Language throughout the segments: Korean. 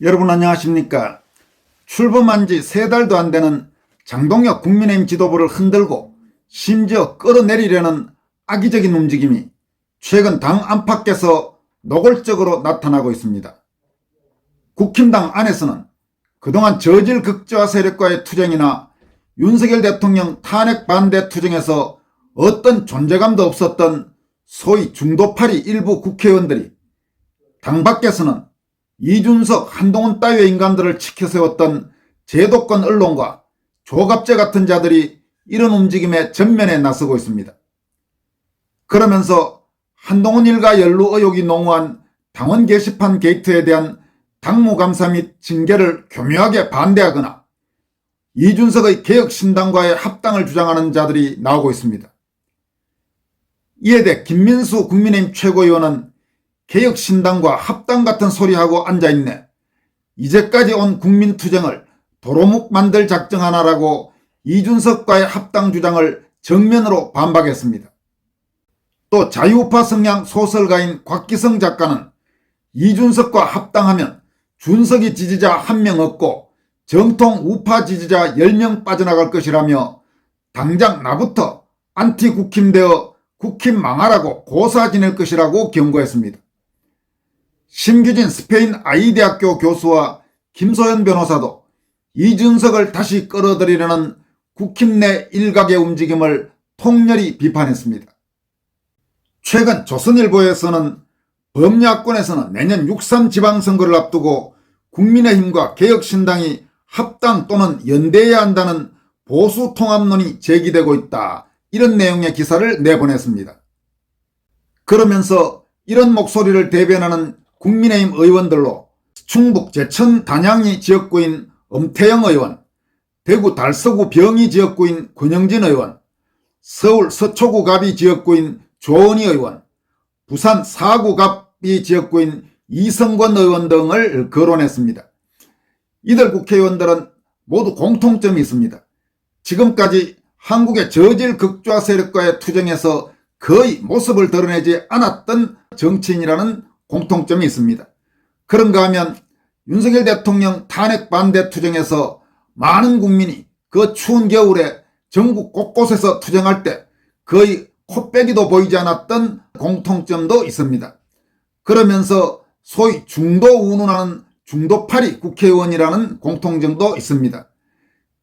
여러분 안녕하십니까? 출범한 지 3달도 안 되는 장동혁 국민의힘 지도부를 흔들고 심지어 끌어내리려는 악의적인 움직임이 최근 당 안팎에서 노골적으로 나타나고 있습니다. 국힘당 안에서는 그동안 저질 극좌 세력과의 투쟁이나 윤석열 대통령 탄핵 반대 투쟁에서 어떤 존재감도 없었던 소위 중도파리 일부 국회의원들이 당 밖에서는 이준석, 한동훈 따위의 인간들을 치켜세웠던 제도권 언론과 조갑제 같은 자들이 이런 움직임에 전면에 나서고 있습니다. 그러면서 한동훈 일가 연루 의혹이 농후한 당원 게시판 게이트에 대한 당무감사 및 징계를 교묘하게 반대하거나 이준석의 개혁신당과의 합당을 주장하는 자들이 나오고 있습니다. 이에 대해 김민수 국민의힘 최고위원은 개혁신당과 합당 같은 소리하고 앉아있네. 이제까지 온 국민투쟁을 도로묵 만들 작정 하나라고 이준석과의 합당 주장을 정면으로 반박했습니다. 또 자유우파 성향 소설가인 곽기성 작가는 이준석과 합당하면 준석이 지지자 1명 얻고 정통 우파 지지자 10명 빠져나갈 것이라며 당장 나부터 안티 국힘되어 국힘 망하라고 고사 지낼 것이라고 경고했습니다. 심규진 스페인 아이대학교 교수와 김소연 변호사도 이준석을 다시 끌어들이려는 국힘 내 일각의 움직임을 통렬히 비판했습니다. 최근 조선일보에서는 범야권에서는 내년 6.3 지방선거를 앞두고 국민의힘과 개혁신당이 합당 또는 연대해야 한다는 보수 통합론이 제기되고 있다. 이런 내용의 기사를 내보냈습니다. 그러면서 이런 목소리를 대변하는 국민의힘 의원들로 충북 제천 단양리 지역구인 엄태영 의원, 대구 달서구 병이 지역구인 권영진 의원, 서울 서초구 갑이 지역구인 조은희 의원, 부산 사구 갑이 지역구인 이성권 의원 등을 거론했습니다. 이들 국회의원들은 모두 공통점이 있습니다. 지금까지 한국의 저질 극좌 세력과의 투쟁에서 거의 모습을 드러내지 않았던 정치인이라는 공통점이 있습니다. 그런가 하면 윤석열 대통령 탄핵 반대 투쟁에서 많은 국민이 그 추운 겨울에 전국 곳곳에서 투쟁할 때 거의 코빼기도 보이지 않았던 공통점도 있습니다. 그러면서 소위 중도 운운하는 중도파리 국회의원이라는 공통점도 있습니다.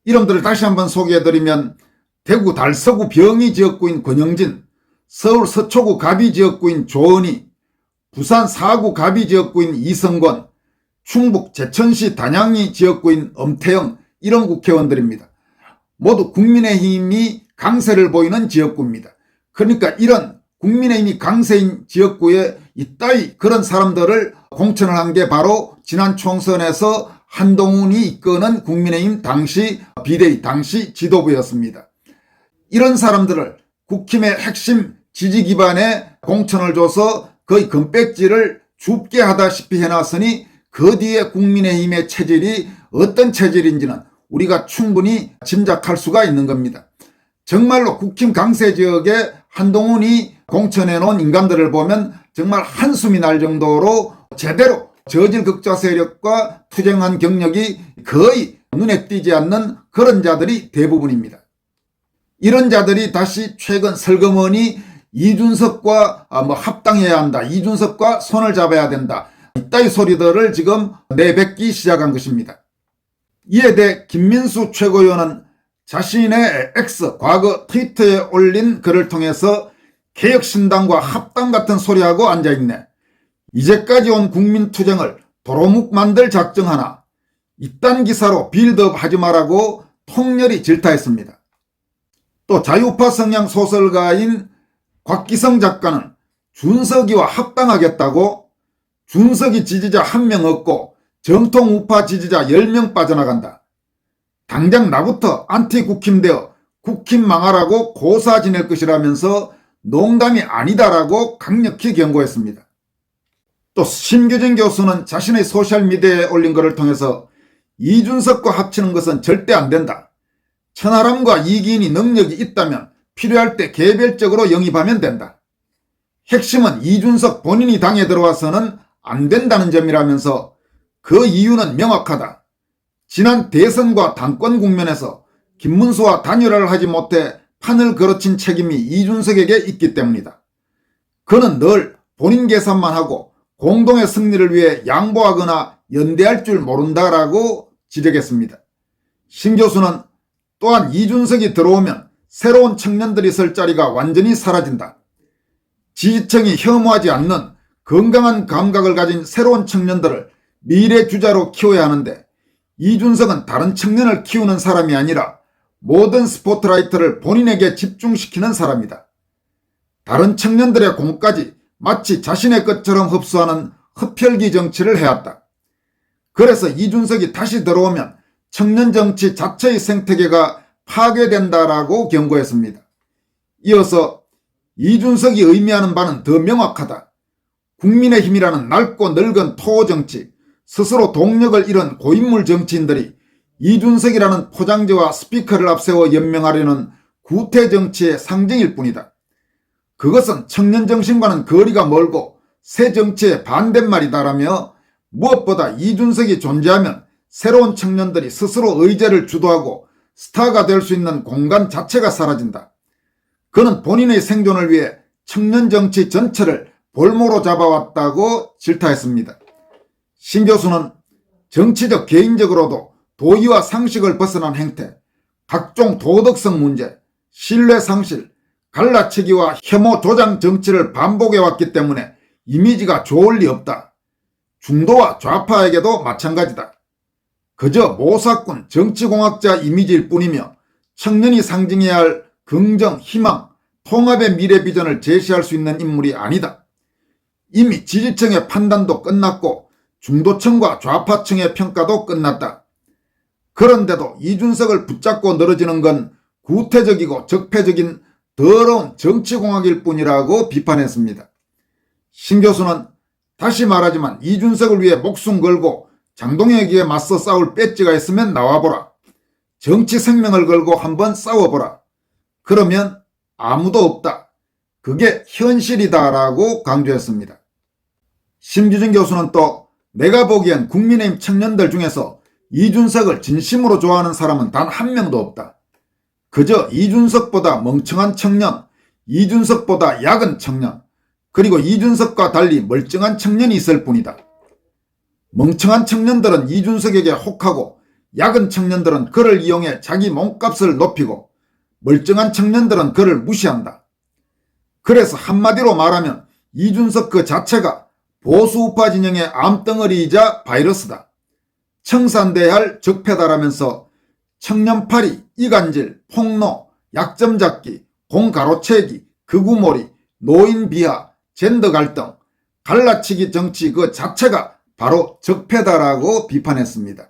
이름들을 다시 한번 소개해드리면 대구 달서구 병이 지역구인 권영진, 서울 서초구 갑이 지역구인 조은희, 부산 사구 갑이 지역구인 이성권, 충북 제천시 단양리 지역구인 엄태영, 이런 국회의원들입니다. 모두 국민의힘이 강세를 보이는 지역구입니다. 그러니까 이런 국민의힘이 강세인 지역구에 이따위 그런 사람들을 공천을 한 게 바로 지난 총선에서 한동훈이 이끄는 국민의힘 당시 비대위 당시 지도부였습니다. 이런 사람들을 국힘의 핵심 지지 기반에 공천을 줘서 거의 금배지를 줍게 하다시피 해놨으니 그 뒤에 국민의힘의 체질이 어떤 체질인지는 우리가 충분히 짐작할 수가 있는 겁니다. 정말로 국힘 강세 지역에 한동훈이 공천해 놓은 인간들을 보면 정말 한숨이 날 정도로 제대로 저질 극좌 세력과 투쟁한 경력이 거의 눈에 띄지 않는 그런 자들이 대부분입니다. 이런 자들이 다시 최근 설거머니 이준석과 합당해야 한다. 이준석과 손을 잡아야 된다. 이따위 소리들을 지금 내뱉기 시작한 것입니다. 이에 대해 김민수 최고위원은 자신의 X 과거 트위터에 올린 글을 통해서 개혁신당과 합당 같은 소리하고 앉아있네. 이제까지 온 국민투쟁을 도로묵 만들 작정하나 이딴 기사로 빌드업 하지 마라고 통렬히 질타했습니다. 또 자유파 성향 소설가인 곽기성 작가는 준석이와 합당하겠다고 준석이 지지자 1명 얻고 정통 우파 지지자 10명 빠져나간다. 당장 나부터 안티 국힘되어 국힘 망하라고 고사 지낼 것이라면서 농담이 아니다라고 강력히 경고했습니다. 또 심규진 교수는 자신의 소셜미디어에 올린 글을 통해서 이준석과 합치는 것은 절대 안 된다. 천하람과 이기인이 능력이 있다면 필요할 때 개별적으로 영입하면 된다. 핵심은 이준석 본인이 당에 들어와서는 안 된다는 점이라면서 그 이유는 명확하다. 지난 대선과 당권 국면에서 김문수와 단일화를 하지 못해 판을 걸어친 책임이 이준석에게 있기 때문이다. 그는 늘 본인 계산만 하고 공동의 승리를 위해 양보하거나 연대할 줄 모른다라고 지적했습니다. 신 교수는 또한 이준석이 들어오면 새로운 청년들이 설 자리가 완전히 사라진다. 지지층이 혐오하지 않는 건강한 감각을 가진 새로운 청년들을 미래 주자로 키워야 하는데 이준석은 다른 청년을 키우는 사람이 아니라 모든 스포트라이트를 본인에게 집중시키는 사람이다. 다른 청년들의 공까지 마치 자신의 것처럼 흡수하는 흡혈귀 정치를 해왔다. 그래서 이준석이 다시 들어오면 청년 정치 자체의 생태계가 파괴된다라고 경고했습니다. 이어서 이준석이 의미하는 바는 더 명확하다. 국민의힘이라는 낡고 늙은 토호 정치, 스스로 동력을 잃은 고인물 정치인들이 이준석이라는 포장지와 스피커를 앞세워 연명하려는 구태 정치의 상징일 뿐이다. 그것은 청년 정신과는 거리가 멀고 새 정치의 반대말이다라며 무엇보다 이준석이 존재하면 새로운 청년들이 스스로 의제를 주도하고 스타가 될 수 있는 공간 자체가 사라진다. 그는 본인의 생존을 위해 청년 정치 전체를 볼모로 잡아왔다고 질타했습니다. 신 교수는 정치적 개인적으로도 도의와 상식을 벗어난 행태, 각종 도덕성 문제, 신뢰 상실, 갈라치기와 혐오 조장 정치를 반복해왔기 때문에 이미지가 좋을 리 없다. 중도와 좌파에게도 마찬가지다. 그저 모사꾼 정치공학자 이미지일 뿐이며 청년이 상징해야 할 긍정, 희망, 통합의 미래 비전을 제시할 수 있는 인물이 아니다. 이미 지지층의 판단도 끝났고 중도층과 좌파층의 평가도 끝났다. 그런데도 이준석을 붙잡고 늘어지는 건 구태적이고 적폐적인 더러운 정치공학일 뿐이라고 비판했습니다. 신 교수는 다시 말하지만 이준석을 위해 목숨 걸고 장동혁에게 맞서 싸울 배지가 있으면 나와보라. 정치 생명을 걸고 한번 싸워보라. 그러면 아무도 없다. 그게 현실이다라고 강조했습니다. 심규진 교수는 또 내가 보기엔 국민의힘 청년들 중에서 이준석을 진심으로 좋아하는 사람은 단 한 명도 없다. 그저 이준석보다 멍청한 청년, 이준석보다 약은 청년, 그리고 이준석과 달리 멀쩡한 청년이 있을 뿐이다. 멍청한 청년들은 이준석에게 혹하고 약은 청년들은 그를 이용해 자기 몸값을 높이고 멀쩡한 청년들은 그를 무시한다. 그래서 한마디로 말하면 이준석 그 자체가 보수우파 진영의 암덩어리이자 바이러스다. 청산돼야 할 적폐다라면서 청년팔이, 이간질, 폭로, 약점 잡기, 공가로채기, 극우몰이, 노인 비하, 젠더 갈등, 갈라치기 정치 그 자체가 바로 적폐다라고 비판했습니다.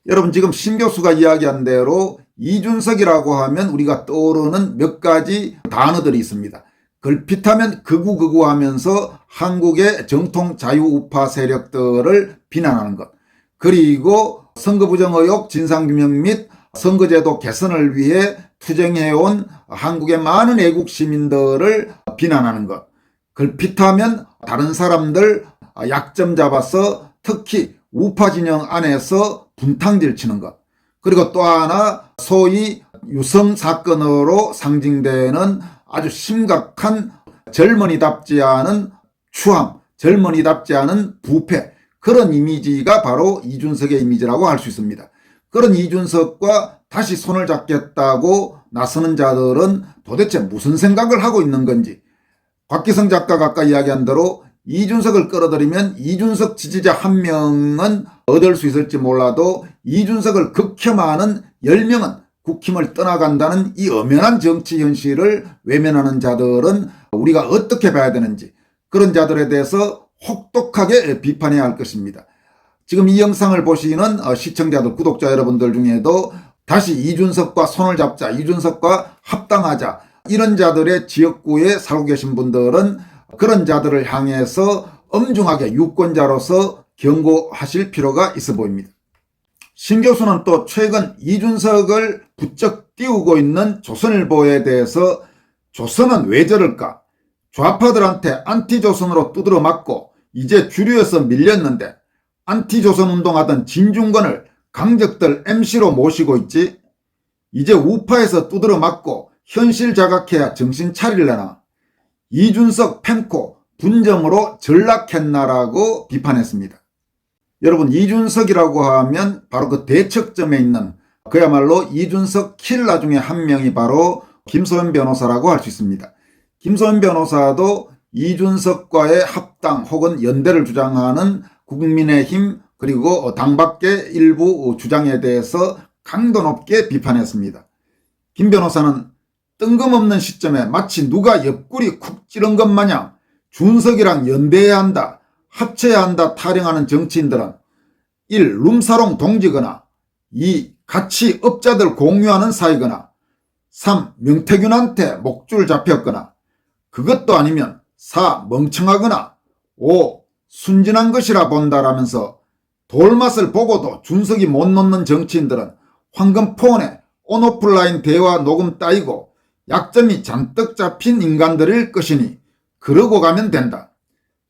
여러분 지금 신 교수가 이야기한 대로 이준석이라고 하면 우리가 떠오르는 몇 가지 단어들이 있습니다. 걸핏하면 극우 하면서 한국의 정통 자유우파 세력들을 비난하는 것, 그리고 선거부정 의혹 진상규명 및 선거제도 개선을 위해 투쟁해온 한국의 많은 애국 시민들을 비난하는 것, 걸핏하면 다른 사람들 약점 잡아서 특히 우파 진영 안에서 분탕질 치는 것, 그리고 또 하나 소위 유성 사건으로 상징되는 아주 심각한 젊은이답지 않은 추함, 젊은이답지 않은 부패, 그런 이미지가 바로 이준석의 이미지라고 할 수 있습니다. 그런 이준석과 다시 손을 잡겠다고 나서는 자들은 도대체 무슨 생각을 하고 있는 건지, 곽기성 작가가 아까 이야기한 대로 이준석을 끌어들이면 이준석 지지자 한 명은 얻을 수 있을지 몰라도 이준석을 극혐하는 10명은 국힘을 떠나간다는 이 엄연한 정치 현실을 외면하는 자들은 우리가 어떻게 봐야 되는지, 그런 자들에 대해서 혹독하게 비판해야 할 것입니다. 지금 이 영상을 보시는 시청자들, 구독자 여러분들 중에도 다시 이준석과 손을 잡자, 이준석과 합당하자, 이런 자들의 지역구에 살고 계신 분들은 그런 자들을 향해서 엄중하게 유권자로서 경고하실 필요가 있어 보입니다. 신 교수는 또 최근 이준석을 부쩍 띄우고 있는 조선일보에 대해서 조선은 왜 저럴까? 좌파들한테 안티조선으로 두드러 맞고 이제 주류에서 밀렸는데 안티조선 운동하던 진중권을 강적들 MC로 모시고 있지. 이제 우파에서 두드러 맞고 현실 자각해야 정신 차릴래나. 이준석 펜코 분점으로 전락했나라고 비판했습니다. 여러분, 이준석이라고 하면 바로 그 대척점에 있는 그야말로 이준석 킬러 중에 한 명이 바로 김소연 변호사라고 할 수 있습니다. 김소연 변호사도 이준석과의 합당 혹은 연대를 주장하는 국민의힘 그리고 당 밖의 일부 주장에 대해서 강도 높게 비판했습니다. 김 변호사는 뜬금없는 시점에 마치 누가 옆구리 쿡 찌른 것 마냥 준석이랑 연대해야 한다, 합쳐야 한다 타령하는 정치인들은 1. 룸사롱 동지거나 2. 같이 업자들 공유하는 사이거나 3. 명태균한테 목줄 잡혔거나 그것도 아니면 4. 멍청하거나 5. 순진한 것이라 본다라면서 돌맛을 보고도 준석이 못 놓는 정치인들은 황금폰에 온오프라인 대화 녹음 따이고 약점이 잔뜩 잡힌 인간들일 것이니 그러고 가면 된다.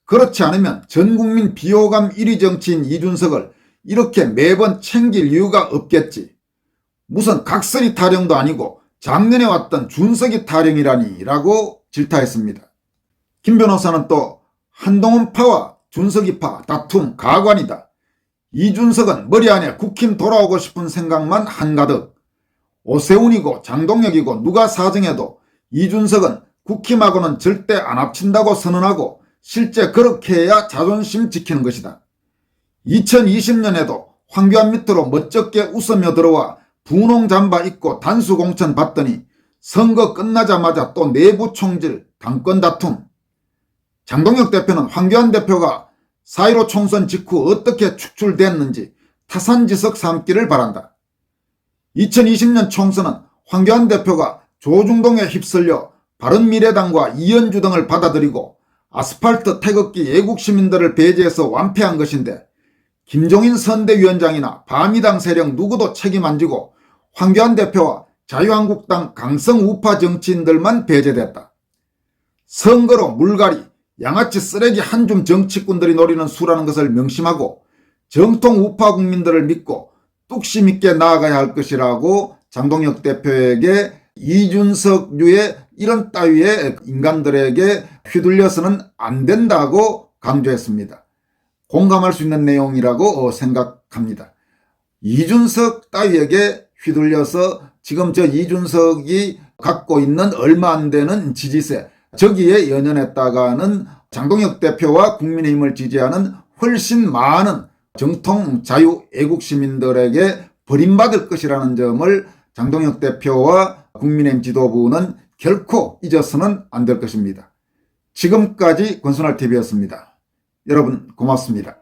그렇지 않으면 전국민 비호감 1위 정치인 이준석을 이렇게 매번 챙길 이유가 없겠지. 무슨 각설이 타령도 아니고 작년에 왔던 준석이 타령이라니 라고 질타했습니다. 김 변호사는 또 한동훈파와 준석이파 다툼 가관이다. 이준석은 머리 안에 국힘 돌아오고 싶은 생각만 한가득. 오세훈이고 장동혁이고 누가 사정해도 이준석은 국힘하고는 절대 안 합친다고 선언하고 실제 그렇게 해야 자존심 지키는 것이다. 2020년에도 황교안 밑으로 멋쩍게 웃으며 들어와 분홍 잠바 입고 단수 공천 받더니 선거 끝나자마자 또 내부 총질, 당권 다툼. 장동혁 대표는 황교안 대표가 4.15 총선 직후 어떻게 축출됐는지 타산지석 삼기를 바란다. 2020년 총선은 황교안 대표가 조중동에 휩쓸려 바른미래당과 이현주 등을 받아들이고 아스팔트 태극기 애국시민들을 배제해서 완패한 것인데 김종인 선대위원장이나 바미당 세력 누구도 책임 안 지고 황교안 대표와 자유한국당 강성 우파 정치인들만 배제됐다. 선거로 물갈이, 양아치 쓰레기 한 줌 정치꾼들이 노리는 수라는 것을 명심하고 정통 우파 국민들을 믿고 뚝심 있게 나아가야 할 것이라고 장동혁 대표에게 이준석류의 이런 따위의 인간들에게 휘둘려서는 안 된다고 강조했습니다. 공감할 수 있는 내용이라고 생각합니다. 이준석 따위에게 휘둘려서 지금 저 이준석이 갖고 있는 얼마 안 되는 지지세, 저기에 연연했다가는 장동혁 대표와 국민의힘을 지지하는 훨씬 많은 정통 자유 애국 시민들에게 버림받을 것이라는 점을 장동혁 대표와 국민의힘 지도부는 결코 잊어서는 안 될 것입니다. 지금까지 권순할TV였습니다. 여러분 고맙습니다.